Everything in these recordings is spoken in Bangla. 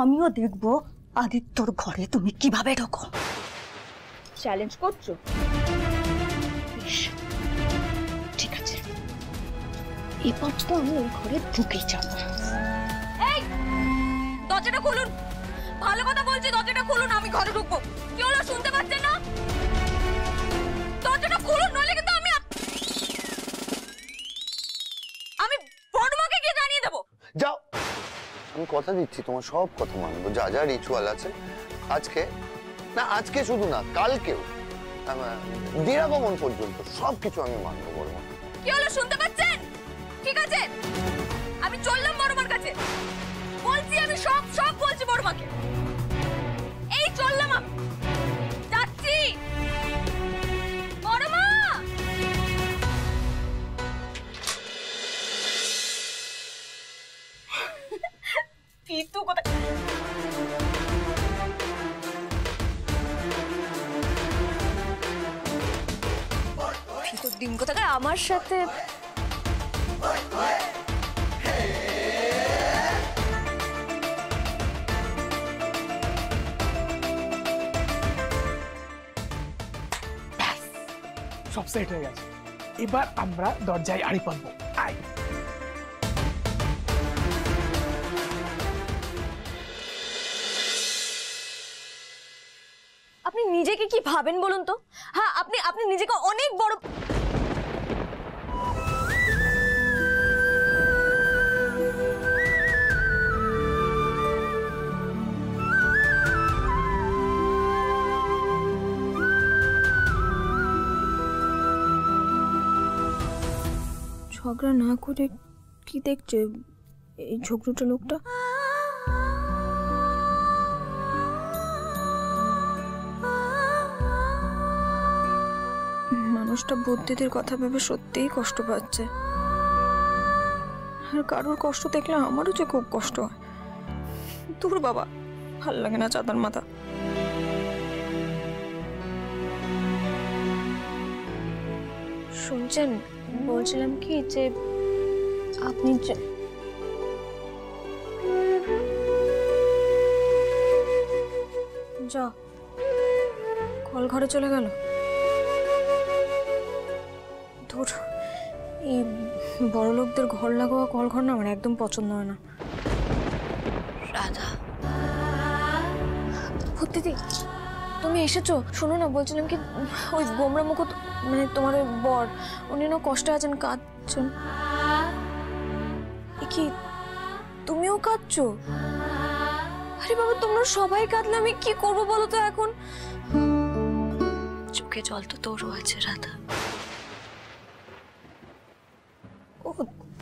আমিও দেখবো আদিত্যর ঘরে তুমি কিভাবে ঢোকো। চ্যালেঞ্জ করছো? ঠিক আছে, এবার তো আমি ওই ঘরে ঢুকেই যাবো। এই দরজাটা খুলুন, ভালো কথা বলছি, দরজাটা খুলুন, আমি ঘরে ঢুকবো। কি হলো, শুনতে পাচ্ছেন না? দরজাটা খুলুন, নইলে কিন্তু আমি বড়মাকে গিয়ে জানিয়ে দেবো। যাও, আমি কথা দিচ্ছি তোমার সব কথা মানবো, যা যা রিচুয়াল আছে আজকে না, আজকে শুধু না কালকেও, দিরাগমন পর্যন্ত সবকিছু আমি মানবো বড়মা। কি হলো, শুনতে পাচ্ছেন? ঠিক আছে, আমি চললাম বড়মার কাছে, বলছি আমি সব বলছি বড়মাকে। এই চললাম, আমি যাচ্ছি। বড়মা, পিতু কথা পিতুর দিন কোথায় আমার সাথে। সব সেট হয়ে গেছে, এবার আমরা দরজায় আড়ি পাবো। আয় আপনি নিজেকে কি ভাবেন বলুন তো? হ্যাঁ, আপনি নিজেকে অনেক বড়। ঝগড়া না করে কি দেখছে এই ঝগড়ুটে লোকটা? মানুষটা বুদ্ধিদের কথা ভেবে সত্যিই কষ্ট পাচ্ছে, আর কারোর কষ্ট দেখলে আমারও যে খুব কষ্ট হয়। দূর বাবা, ভাল লাগে না চাঁদার মাথা। শুনছেন, বলছিলাম কি যে আপনি যা, কল ঘরে চলে গেল। ধুর, এই বড় লোকদের ঘর লাগোয়া কল ঘর না আমার একদম পছন্দ হয় না। রাধা, দিদি তুমি এসেছো? শোনো না, বলছিলাম কি ওই গোমরা মুকুট মানে তোমার ওই বর, উনি না কষ্টে আছেন, কাঁদছেন। কি তুমিও কাঁদছো? আরে বাবা, তোমরা সবাই কাঁদলে আমি কি করবো বলো তো এখন? চোখে জল তো তোরও আছে রাধা। ও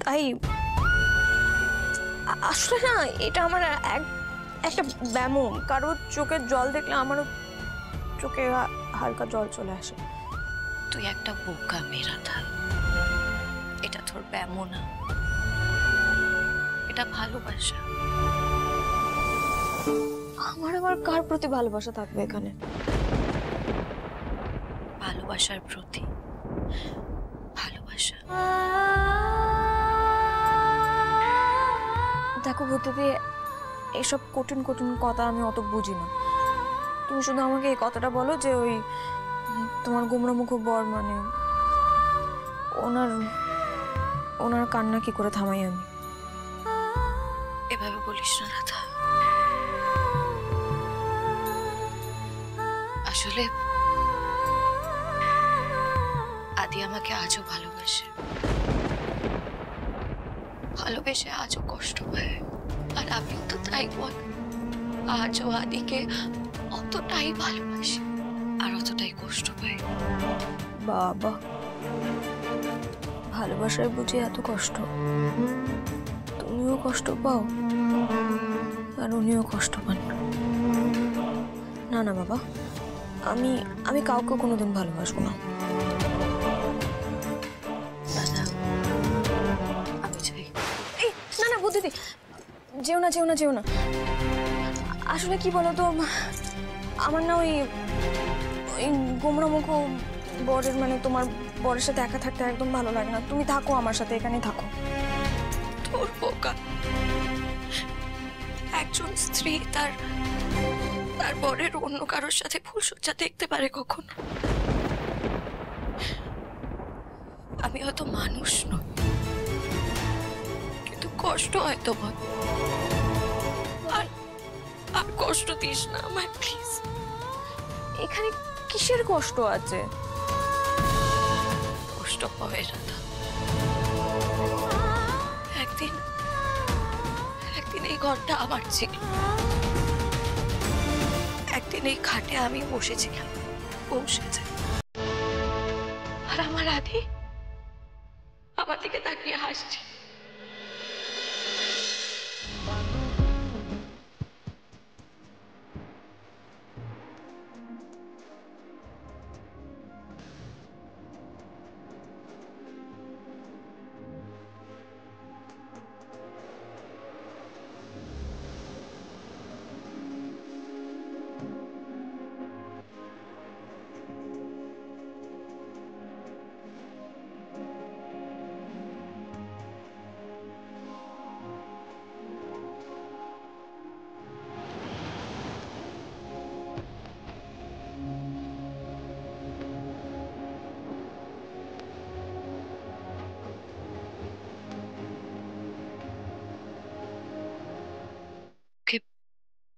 তাই? আসলে না এটা আমার একটা ব্যামো, কারোর চোখের জল দেখলে আমারও চোখে হালকা জল চলে আসে। তুই একটা বোকা মেয়ে রাধা, এটা তোর ব্যামো না, এটা ভালোবাসা। আমার আবার কার প্রতি ভালোবাসা থাকবে এখানে? ভালোবাসার প্রতি ভালোবাসা। দেখো বুদ্ধি, এসব কঠিন কঠিন কথা আমি অত বুঝি না। তুমি শুধু আমাকে এই কথাটা বলো যে ওই তোমার গোমরামুখ বর মানে ওনার কান্না কি করে থামাই আমি? এভাবে বলিস না রাধা, আসলে আদি আমাকে আজও ভালোবাসে, ভালোবেসে আজও কষ্ট পায়, আর আমিও তো তাই বল, আজও আদিকে অতটাই ভালোবাসি আর অতটাই কষ্ট পাই। বাবা, ভালোবাসায় বুঝি এত কষ্ট? তুমিও কষ্ট পাও আর উনিও কষ্ট পান? না না বাবা, আমি কাউকে কোনোদিন ভালোবাসবো না। আমি চাই। এই না না বুদ্ধি, যেও না যেও না যেও না। আসলে কি বলতো, আমার না ওই গোমরামুখ বরের মানে তোমার বরের সাথে একা থাকতে একদম ভালো লাগে না। তুমি থাকো আমার সাথে, এখানেই থাকো। তোর বোকা একজন স্ত্রী তার বরের অন্য কারোর সাথে ফুলসজ্জা দেখতে পারে কখনো? আমি হয়তো মানুষ নই, কিন্তু কষ্ট হয়তো বল। আর কষ্ট দিস না আমায় প্লিজ। এখানে কিসের কষ্ট আছে? কষ্ট হবে রাধা। একদিন এই ঘরটা আমার ছিল, একদিন এই খাটে আমি বসেছিলাম, বসেছে, আর আমার রাধি আমার দিকে তাকিয়ে হাসছে।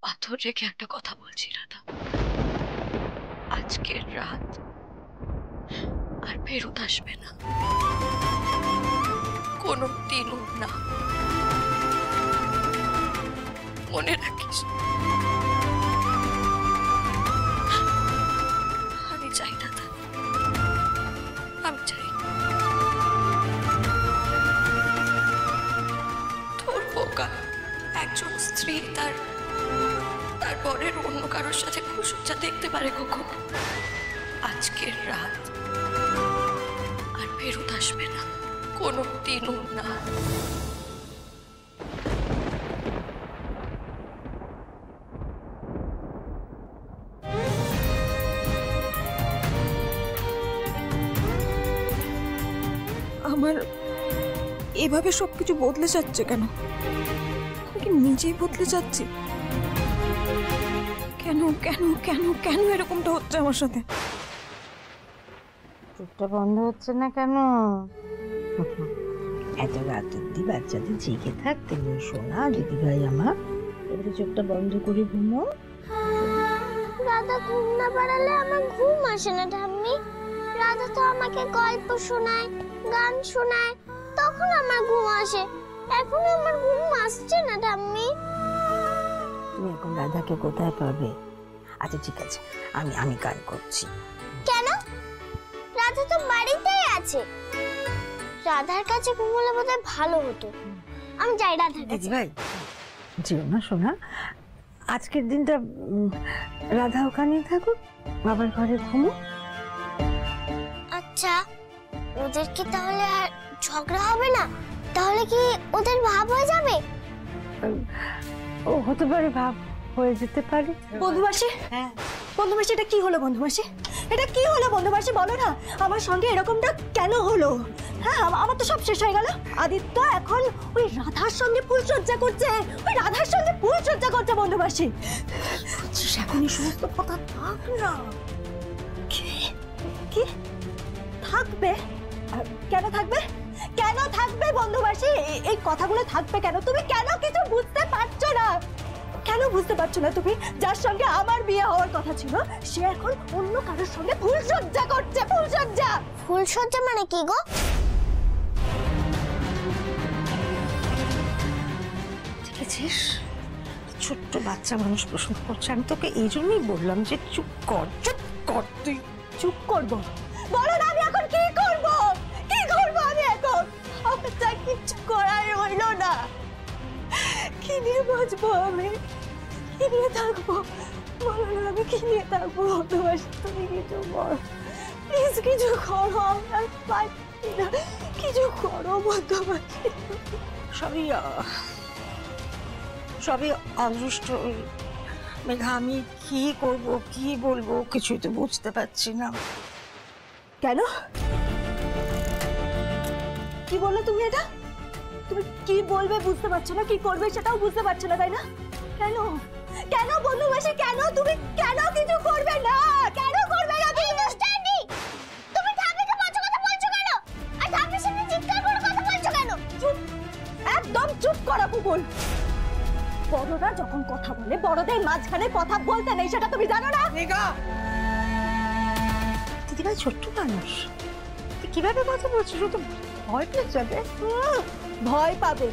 পাথর রেখে একটা কথা বলছি রাধা, আজকের রাত আর ফেরত আসবে না, কোনো দিনও না। মনে রাখিস, আমি চাই রাধা, আমি চাই তোর বোকা একজন স্ত্রী তার পরের অন্য কারোর সাথে ফুলসজ্জা দেখতে পারে কখনো? আজকের রাত আর ফেরত আসবে না, কোনো দিনও না। আমার এভাবে সবকিছু বদলে যাচ্ছে কেন? আমি কি নিজেই বদলে যাচ্ছি? কেন কেন কেন কেন এরকমটা হচ্ছে আমার সাথে? চোখটা বন্ধ হচ্ছে না কেন? এত রাত অব্দি বাচ্চাদের জেগে থাকতে নেই সোনা দিদি ভাই আমার। এবারে চোখটা বন্ধ করে ঘুমো। রাধা ঘুম না পাড়ালে আমার ঘুম আসে না ঠাম্মি। রাধা তো আমাকে গল্প শোনায়, গান শোনায়, তখন আমার ঘুম আসে। এখন আমার ঘুম আসছে না ঠাম্মি। তুমি এখন রাধাকে কোথায় পাবে? আচ্ছা ঠিক আছে, আমি গান করছি। কেন? রাধা তো বাড়িতেই আছে। রাধার কাছে ঘুমোলে বোধহয় ভালো হতো। আমি যাই রাধার কাছে। দিদি ভাই যেও না সোনা, আজকের দিনটা রাধা ওখানেই থাকুক, বাবার ঘরে ঘুমো। আচ্ছা, ওদের কি তাহলে আর ঝগড়া হবে না? তাহলে কি ওদের ভাব হয়ে যাবে? ও হতে পারে, ভাব হয়ে যেতে পারে। বন্ধুমাসি, হ্যাঁ বন্ধুমাসি, এটা কি হলো বন্ধুমাসি? এটা কি হলো বন্ধুমাসি? বলো না আমার সঙ্গে এরকমটা কেন হলো? হ্যাঁ, আমার তো সব শেষ হয়ে গেল। আদিত্য এখন ওই রাধার সঙ্গে ফুলসজ্জা করছে, ওই রাধার সঙ্গে ফুলসজ্জা করছে বন্ধুমাসি। এখন এই সমস্ত কথা থাক না। কি কি থাকবে? কেন থাকবে? কেন থাকবে বন্ধুমাসি? এই কথাগুলো থাকবে কেন? তুমি কেন কিছু বুঝতে পারছো না? কেন বুঝতে পারছো না তুমি? যার সঙ্গে আমার বিয়ে হওয়ার কথা ছিল সে এখন অন্য কারোর সঙ্গে ফুলসজ্জা করছে। ফুলসজ্জা ফুলসজ্জা মানে কি গো? দেখেছিস, ছোট্ট বাচ্চা মানুষ প্রশ্ন করছে। আমি তোকে এই জন্যই বললাম যে চুপ কর, চুপ কর। তুই চুপ করবো? বলো না আমি এখন কি করবো? কি করবো আমি এখন? আমার যা কিছু করার হইল না। কি নিয়ে বাঁচবো আমি? কি নিয়ে থাকবো? বলো না আমি কি নিয়ে থাকবো? তুমি কিছু বল প্লিজ, কিছু করো। আমার পাচ্ছি না, কিছু করো বন্ধুবাসী। সবই অদৃষ্ট মেঘা। আমি কি করব, কি বলবো, কিছুই তো বুঝতে পারছি না। কেন? কি বললো তুমি? এটা তুমি কি বলবে বুঝতে পারছো না, কি করবে সেটাও বুঝতে পারছো না, তাই না? কেন কেন বন্ধু মাসি, কেন তুমি কেন কিছু করবে না? কেন করবে না তুমি? তুমি ঠাম্মিকে পচা কথা বলছো কেন? আর ঠাম্মির সামনে চিৎকার করে কথা বলছো কেন? চুপ, একদম চুপ করা পুপুল। বড়রা যখন কথা বলে বড়দের মাঝখানে কথা বলতে নেই, সেটা তুমি জানো না? দিদিভাই ছোট্ট মানুষ, কিভাবে কথা বলছো? শুধু ভয় পেয়ে যাবে। ভয় পাবে?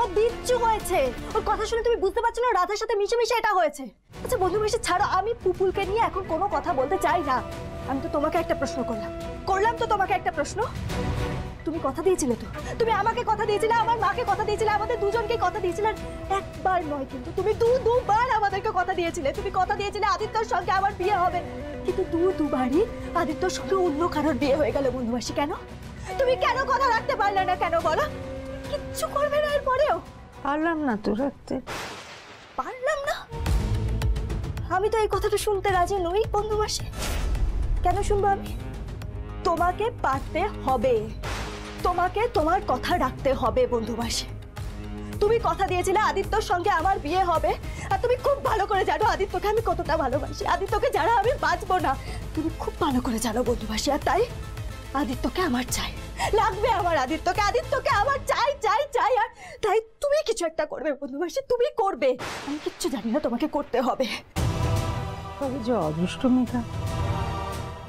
ও বিচ্ছু হয়েছে, ওর কথা শুনে তুমি বুঝতে পারছো না রাধার সাথে মিশে মিশে এটা হয়েছে। আচ্ছা বন্ধু মিশে ছাড়ো, আমি পুপুলকে নিয়ে এখন কোনো কথা বলতে চাই না। আমি তো তোমাকে একটা প্রশ্ন করলাম তো তোমাকে একটা প্রশ্ন। তুমি কথা দিয়েছিলে তো, তুমি আমাকে কথা দিয়েছিলে, আমার মাকে কথা দিয়েছিলে, আমাদের দুজনকে কথা দিয়েছিলে। একবার নয় কিন্তু তুমি দুবার আমাদেরকে কথা দিয়েছিলে। তুমি কথা দিয়েছিলে আদিত্যর সঙ্গে আমার বিয়ে হবে, কিন্তু দুবারই আদিত্যর সঙ্গে অন্য কারোর বিয়ে হয়ে গেল। বন্ধুবাসী কেন? তুমি কেন কথা রাখতে পারলে না? কেন বলো? কিচ্ছু করবে না এরপরেও? পারলাম না তো রাখতে। পারলাম না? আমি তো এই কথাটা শুনতে রাজি নই বন্ধুবাসী। কেন শুনবো আমি? তোমাকে পারতে হবে, তোমাকে তোমার কথা রাখতে হবে বন্ধুবাসী। তুমি কথা দিয়েছিলে আদিত্যর সঙ্গে আমার বিয়ে হবে, আর তুমি খুব ভালো করে জানো আদিত্যকে আমি কতটা ভালোবাসি। আদিত্যকে যারা আমি বাঁচবো না, তুমি খুব ভালো করে জানো বন্ধুবাসী। আর তাই আদিত্যকে আমার চাই, লাগবে আমার আদিত্যকে। আদিত্যকে আমার চাই চাই চাই। আর তাই তুমি কিছু একটা করবে বন্ধুবাসী, তুমি করবে। আমি কিচ্ছু জানি না, তোমাকে করতে হবে। তবে যে অদৃষ্ট মেঘা,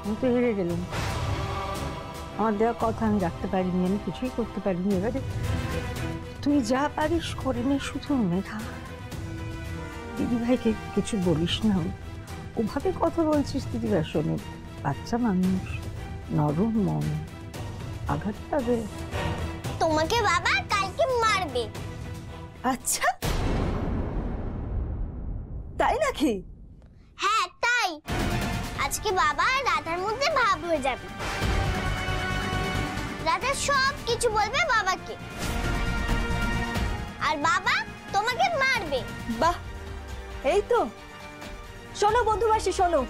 আমি তো হেরে গেলাম। আমার দেওয়া কথা আমি রাখতে পারিনি, আমি কিছুই করতে পারিনি। এবারে তুই যা পারিস করে নে শুধু মেঘা। দিদিভাইকে কিছু বলিস না, ওভাবে কথা বলছিস দিদিভাই শোনে। বাচ্চা মানুষ, নরম মন, আঘাত পাবে। তোমাকে বাবা কালকে মারবে। আচ্ছা তাই নাকি? হ্যাঁ তাই। আজকে বাবা আর রাধার মধ্যে ভাব হয়ে যাবে। রাধা সব কিছু বলবে বাবাকে, আর বাবা তোমাকে মারবে। বাহ, এই তো। শোনো বন্ধুবাসী শোনো,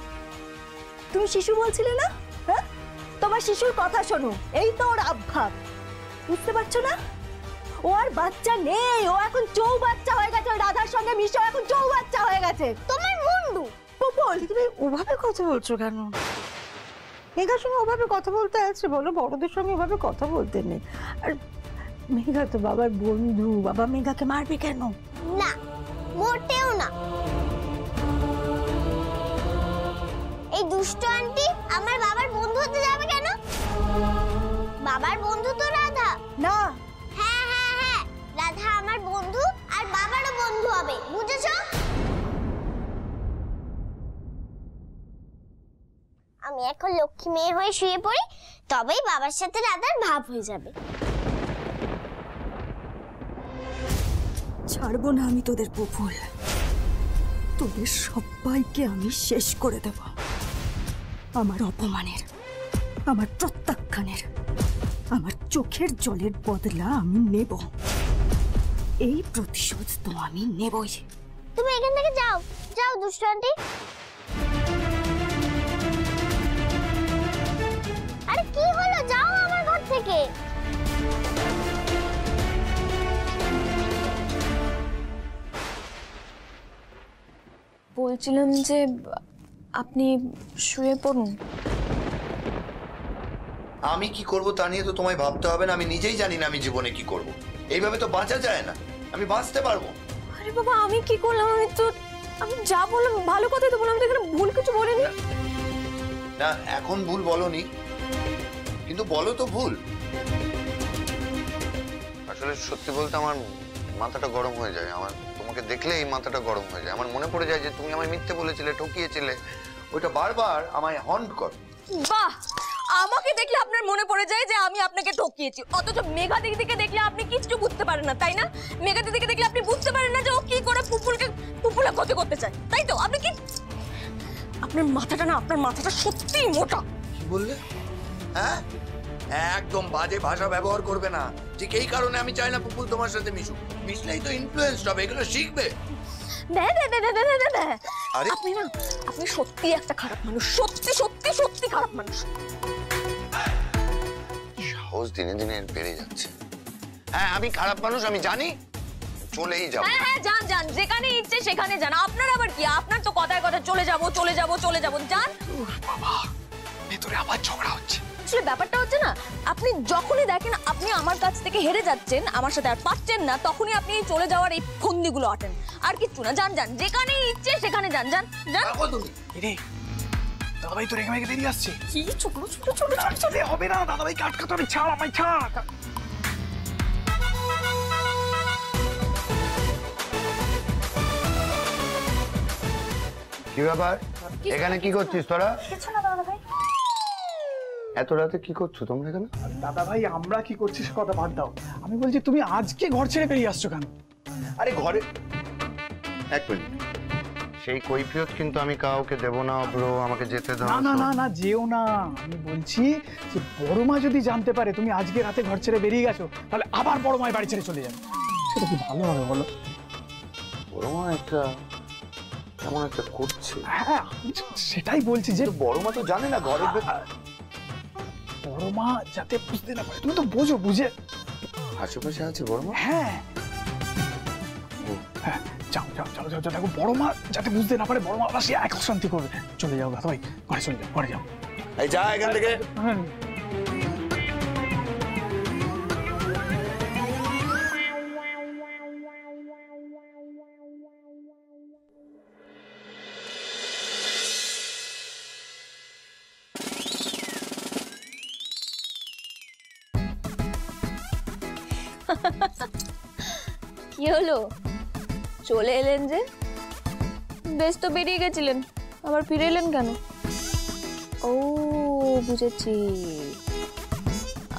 তুমি শিশু বলছিলে না? হ্যাঁ, তোমার শিশুর কথা শোনো। এই তো ওর আভ্যাস, বুঝতে পারছো না? ও আর বাচ্চা নেই, ও এখন চৌবাচ্চা হয়ে গেছে। রাধার সঙ্গে মিশে এখন চৌবাচ্চা হয়ে গেছে। তোমার মুন্ডু। পুপুল, তুমি ওভাবে কথা বলছো কেন? মেঘার সঙ্গে ওভাবে কথা বলতে আছে? বলো বড়দের সঙ্গে ওভাবে কথা বলতে নেই। আর মেঘা তো বাবার বন্ধু, বাবা মেঘাকে মারবে কেন? না, মোটেও না। এই দুষ্ট আন্টি আমার বাবার বন্ধু হতে যাবে কেন? বাবার বন্ধু তো রাধা। না। হ্যাঁ হ্যাঁ হ্যাঁ, রাধা আমার বন্ধু আর বাবারও বন্ধু হবে, বুঝেছো? আমি এখন লক্ষ্মী মেয়ে হয়ে শুয়ে পড়ি, তবেই বাবার সাথে রাধার ভাব হয়ে যাবে। ছাড়বো না আমি তোদের পুপুল, তোদের সবাইকে আমি শেষ করে দেব। আমার অপমানের, আমার প্রত্যাখ্যানের, আমার চোখের জলের বদলা আমি নেব। এই প্রতিশোধ তো আমি নেবই। তুমি এখান থেকে যাও, যাও দুষ্ট আন্টি। আরে কি হলো, যাও আমার ঘর থেকে। বলছিলাম যে আপনি শুয়ে পড়ুন। আমি কি করব তা নিয়ে তো তোমায় ভাবতে হবে না। আমি নিজেই জানি না আমি জীবনে কি করব। এইভাবে তো বাঁচা যায় না, আমি বাঁচতে পারবো। আরে বাবা, আমি কি করলাম? আমি যা বললাম ভালো কথাই তো বললাম, তো এখানে ভুল কিছু বলিনি। না, এখন ভুল বলনি, কিন্তু বলো তো ভুল। আসলে সত্যি বলতে আমার মাথাটা গরম হয়ে যায়। আমার তোমাকে দেখলে এই মাথাটা গরম হয়ে যায়। আমার মনে পড়ে যায় যে তুমি আমায় মিথ্যে বলেছিলে, ঠকিয়েছিলে। ওইটা বারবার আমায় হন্ট করে। বাহ, আমাকে দেখলে আপনার মনে পড়ে যায় যে আমি আপনাকে ঠকিয়েছি, অথচ মেঘা দিদিকে দেখলে আপনি কিছু বুঝতে পারেন না, তাই না? মেঘা দিদিকে দেখলে আপনি বুঝতে পারেন না যে ও কি করে পুপুলে ক্ষতি করতে চায়, তাই তো? আপনি কি, আপনার মাথাটা সত্যিই মোটা। কি বললে? হ্যাঁ, একদম বাজে ভাষা ব্যবহার করবে না। ঠিক এই কারণে আমি চাই না পুপুল তোমার সাথে মিশুক। মিশলেই তো ইনফ্লুয়েন্স হবে, এগুলো শিখবে। আপনি সত্যি একটা খারাপ মানুষ, সত্যি সত্যি সত্যি খারাপ মানুষ। সাহস দিনে দিনে বেড়ে যাচ্ছে। হ্যাঁ, আমি খারাপ মানুষ, আমি জানি। চলেই যাবো। হ্যাঁ হ্যাঁ যান যান, যেখানে ইচ্ছে সেখানে যান। আপনার আবার কি, আপনার তো কথায় কথা চলে যাব চলে যাব চলে যাব, যান। বাবা ভেতরে আবার ঝগড়া হচ্ছে। আসলে ব্যাপারটা হচ্ছে না, আপনি যখনই দেখেন আপনি আমার কাছ থেকে হেরে যাচ্ছেন, আমার সাথে আর পাচ্ছেন না, তখনই আপনি এই চলে যাওয়ার এই ফন্দিগুলো আটেন। আর কিচ্ছু না, যান যান, যেখানে ইচ্ছে সেখানে যান, যান যান। রে দাদাভাই তো রেগে মেগে দেরি আসছে। কি ছোট ছোট ছোট ছোট হবে না, দাদাভাই কাটকাতে হবে, ছাড় আমায় ছাড়। কি ব্যাপার, এখানে কি করছিস তোরা? কিছু না দাদা ভাই। এত রাতে কি করছো তোমরা এখানে? দাদাভাই আমরা কি করছি সে কথা বাদ দাও, আমি বলছি তুমি আজকে ঘর ছেড়ে বেরিয়ে আসছো কেন? আরে ঘরে এক মিনিট, সেই কৈফিয়ত কিন্তু আমি কাউকে দেব না ব্রো, আমাকে যেতে দাও। না না না না যেও না, আমি বলছি যে বড় মা যদি জানতে পারে তুমি আজকে রাতে ঘর ছেড়ে বেরিয়ে গেছো, তাহলে আবার বড় মায়ের বাড়ি ছেড়ে চলে যাবে। সেটা কি ভালো হবে বলো? বড় মা একটা কেমন একটা করছে। হ্যাঁ সেটাই বলছি যে বড় মা তো জানে না ঘরের বড় মা যাতে বুঝতে না পারে, তুমি তো বোঝো, বুঝে আশেপাশে আছে বড় মা। হ্যাঁ হ্যাঁ যাও যাও যাও যাও যাও, দেখো বড় মা যাতে বুঝতে না পারে, বড় মা আবার সে এক অশান্তি করবে। চলে যাও দাদা ভাই, ঘরে চলে যাও, ঘরে যাও। এই যা এখান থেকে। হ্যাঁ কি হলো, চলে এলেন যে? বেশ তো বেরিয়ে গেছিলেন, আবার ফিরে এলেন কেন? ও বুঝেছি,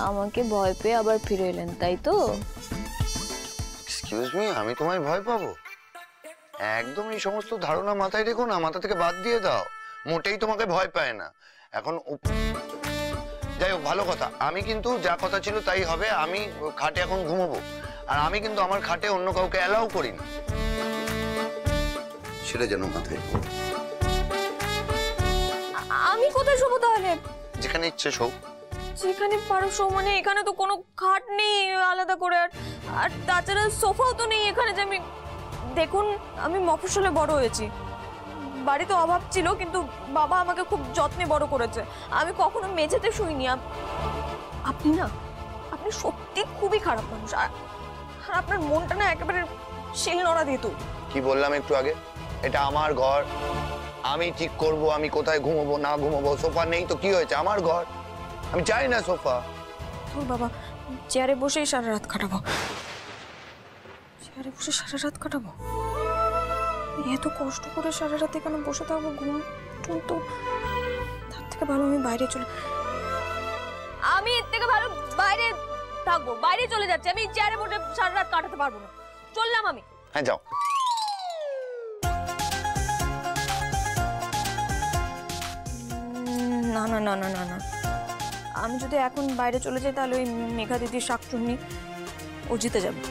আমাকে ভয় পেয়ে আবার ফিরে এলেন, তাই তো? এক্সকিউজ মি, আমি তোমায় ভয় পাবো? একদম এই সমস্ত ধারণা মাথায় রেখো না, মাথা থেকে বাদ দিয়ে দাও। মোটেই তোমাকে ভয় পায় না এখন। যাই হোক, ভালো কথা, আমি কিন্তু যা কথা ছিল তাই হবে। আমি খাটে এখন ঘুমোবো, আর আমি কিন্তু আমার খাটে অন্য কাউকে অ্যালাউ করি না, সেটা যেন মাথায়। আমি কোথায় শোবো তাহলে? যেখানে ইচ্ছে শো। যেখানে পারো শো মানে? এখানে তো কোনো খাট নেই আলাদা করে, আর তাছাড়া সোফাও তো নেই এখানে যে আমি। দেখুন, আমি মফস্বলে বড় হয়েছি, বাড়িতে অভাব ছিল, কিন্তু বাবা আমাকে খুব যত্নে বড় করেছে। আমি কখনো মেঝেতে শুইনি। আপনি না, আপনি সত্যি খুবই খারাপ মানুষ, আর আপনার মনটা না একেবারে শিল নোড়া দিত। কি বললাম একটু আগে, এটা আমার ঘর, আমি ঠিক করব আমি কোথায় ঘুমোবো না ঘুমোবো। সোফা নেই তো কি হয়েছে, আমার ঘর, আমি চাই না সোফা। তোর বাবা, চেয়ারে বসেই সারা রাত কাটাবো, চেয়ারে বসে সারা রাত কাটাবো? এত কষ্ট করে সারা রাতে কেন বসে থাকবো? ঘুম তো, তার থেকে ভালো আমি বাইরে চলে। আমি এর থেকে ভালো বাইরে থাকবো, বাইরে চলে যাচ্ছি। আমি চেয়ারে বসে সারা রাত কাটাতে পারবো না, চললাম আমি। হ্যাঁ যাও। না না না না না না, আমি যদি এখন বাইরে চলে যাই তাহলে ওই মেঘা দিদির শাকচুন্নি ও জিতে যাবে,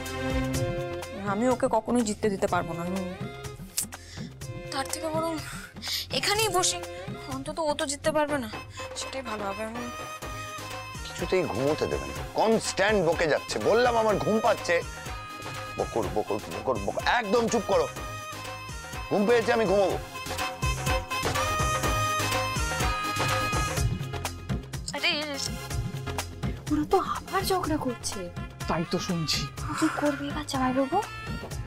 আমি ওকে কখনোই জিততে দিতে পারবো না। তার থেকে বরং এখানেই বসি, অন্তত ও তো জিততে পারবে না, সেটাই ভালো হবে। আমি কিছুতেই ঘুমোতে দেবেন, কনস্ট্যান্ট বকে যাচ্ছে। বললাম আমার ঘুম পাচ্ছে, বকর বকর বকর বকর। একদম চুপ করো, ঘুম পেয়েছে, আমি ঘুমোবো। ওরা তো আবার ঝগড়া করছে। তাই তো শুনছি। কি করবে এবার জামাই বাবু?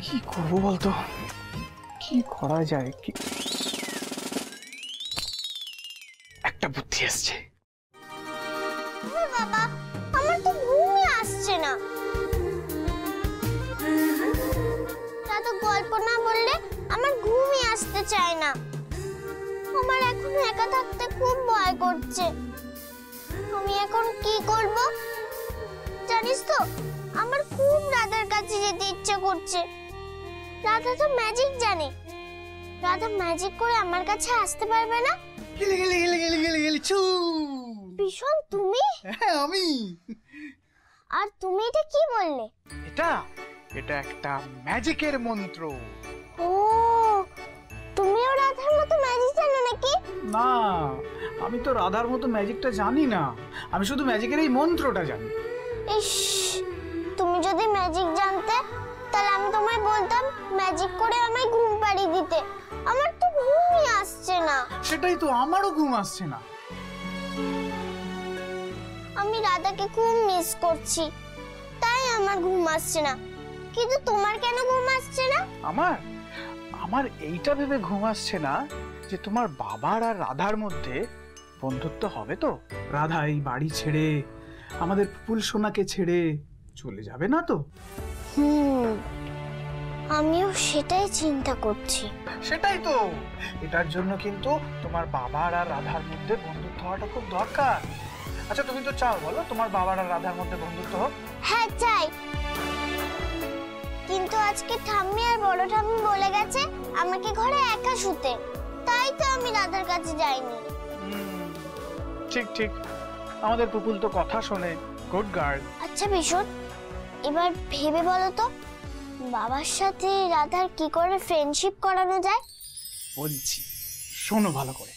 কি করবো বলতো, কি করা যায়? কি একটা বুদ্ধি এসছে। বাবা, আমার তো ঘুমই আসছে না। দাদা গল্প না বললে আমার ঘুমই আসতে চায় না। আমার এখন একা থাকতে খুব ভয় করছে। আমি এখন কি করব? জানিস তো, আমার খুব রাধার কাছে যেতে ইচ্ছে করছে। রাধা তো ম্যাজিক জানে। রাধা ম্যাজিক করে আমার কাছে আসতে পারবে না? গেলি গেলি গেলি গেলি গেলি গেলি ছু। ভীষণ তুমি? হ্যাঁ আমি। আর তুমি এটা কি বললে? এটা এটা একটা ম্যাজিকের মন্ত্র। ও, তুমিও রাধার মতো ম্যাজিক জানো নাকি? না, আমি তো রাধার মতো ম্যাজিকটা জানি না, আমি শুধু ম্যাজিকের এই মন্ত্রটা জানি। ইস, তুমি যদি ম্যাজিক জানতে তাহলে আমি তোমায় বলতাম ম্যাজিক করে আমায় ঘুম পাড়িয়ে দিতে। আমার তো ঘুমই আসছে না। সেটাই তো, আমারও ঘুম আসছে না। আমি রাধাকে খুব মিস করছি, তাই আমার ঘুম আসছে না। কিন্তু তোমার কেন ঘুম আসছে না? আমার এইটা ভেবে ঘুম আসছে না যে তোমার বাবার আর রাধার মধ্যে বন্ধুত্ব হবে তো। রাধা এই বাড়ি ছেড়ে, আমাদের পুপুল সোনাকে ছেড়ে চলে যাবে না তো? আমিও সেটাই চিন্তা করছি। সেটাই তো, এটার জন্য কিন্তু তোমার বাবার আর রাধার মধ্যে বন্ধুত্ব হওয়াটা খুব দরকার। আচ্ছা তুমি তো চাও, বলো তোমার বাবার আর রাধার মধ্যে বন্ধুত্ব হোক? হ্যাঁ চাই, কিন্তু আজকে ঠাম্মি আর বড় ঠাম্মি বলে গেছে আমাকে ঘরে একা শুতে, তাই তো আমি রাধার কাছে যাইনি। ঠিক ঠিক, আমাদের পুপুল তো কথা শোনে, গুড গার্ল। আচ্ছা ভীষণ, এবার ভেবে বলো তো বাবার সাথে রাধার কি করে ফ্রেন্ডশিপ করানো যায়? বলছি, শোনো ভালো করে।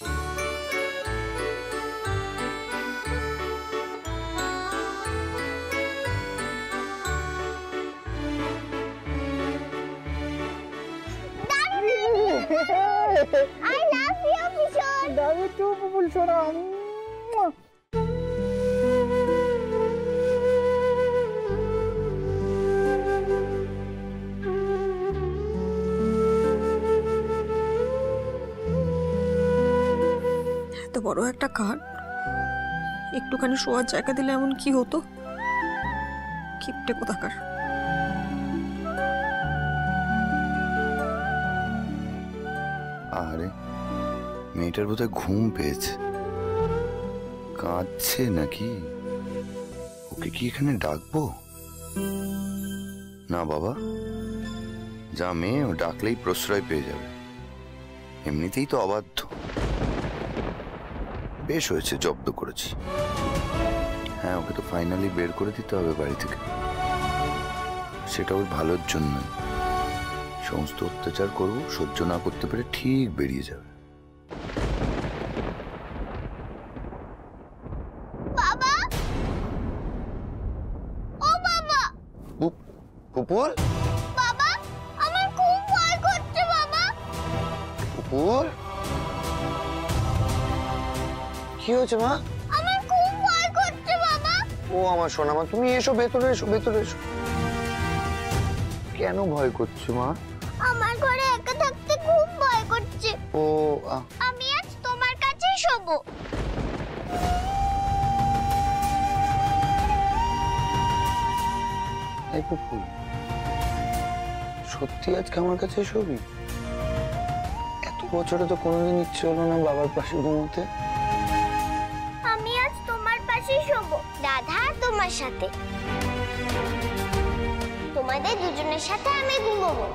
I love you, Vishal. Love you too, Pupul সোনা। এত বড় একটা কাঠ, একটুখানি শোয়ার জায়গা দিলে এমন কি হতো? কিপটে কোথাকার। আরে মেয়েটার বোধহয় ঘুম পেয়েছে, কাঁদছে নাকি? ওকে কি এখানে ডাকবো? না বাবা, যা মেয়ে, ও ডাকলেই প্রশ্রয় পেয়ে যাবে। এমনিতেই তো অবাধ্য। বেশ হয়েছে জব্দ করেছি। হ্যাঁ, ওকে তো ফাইনালি বের করে দিতে হবে বাড়ি থেকে। সেটা ওর ভালোর জন্যই। সমস্ত অত্যাচার করবো, সহ্য না করতে পেরে ঠিক বেরিয়ে যাবে। বাবা, ও বাবা। পুপুল, বাবা, আমার খুব ভয় করছে বাবা। পুপুল, কি হয়েছে মা? আমার খুব ভয় করছে বাবা। ও আমার সোনা মা, তুমি এসো, ভেতরে এসো, ভেতরে এসো। কেন ভয় করছো মা? আমার ঘরে একা থাকতে খুব ভয় করছে। ও আমি আজ তোমার কাছেই শোবো। এই পুপুল, সত্যি আজকে আমার কাছে শোবি? এত বছরে তো কোনোদিন ইচ্ছে হলো না বাবার পাশে ঘুমোতে। আমি আজ তোমার পাশেই শোবো, রাধা তোমার সাথে। তোমাদের দুজনের সাথে আমি ঘুমোবো।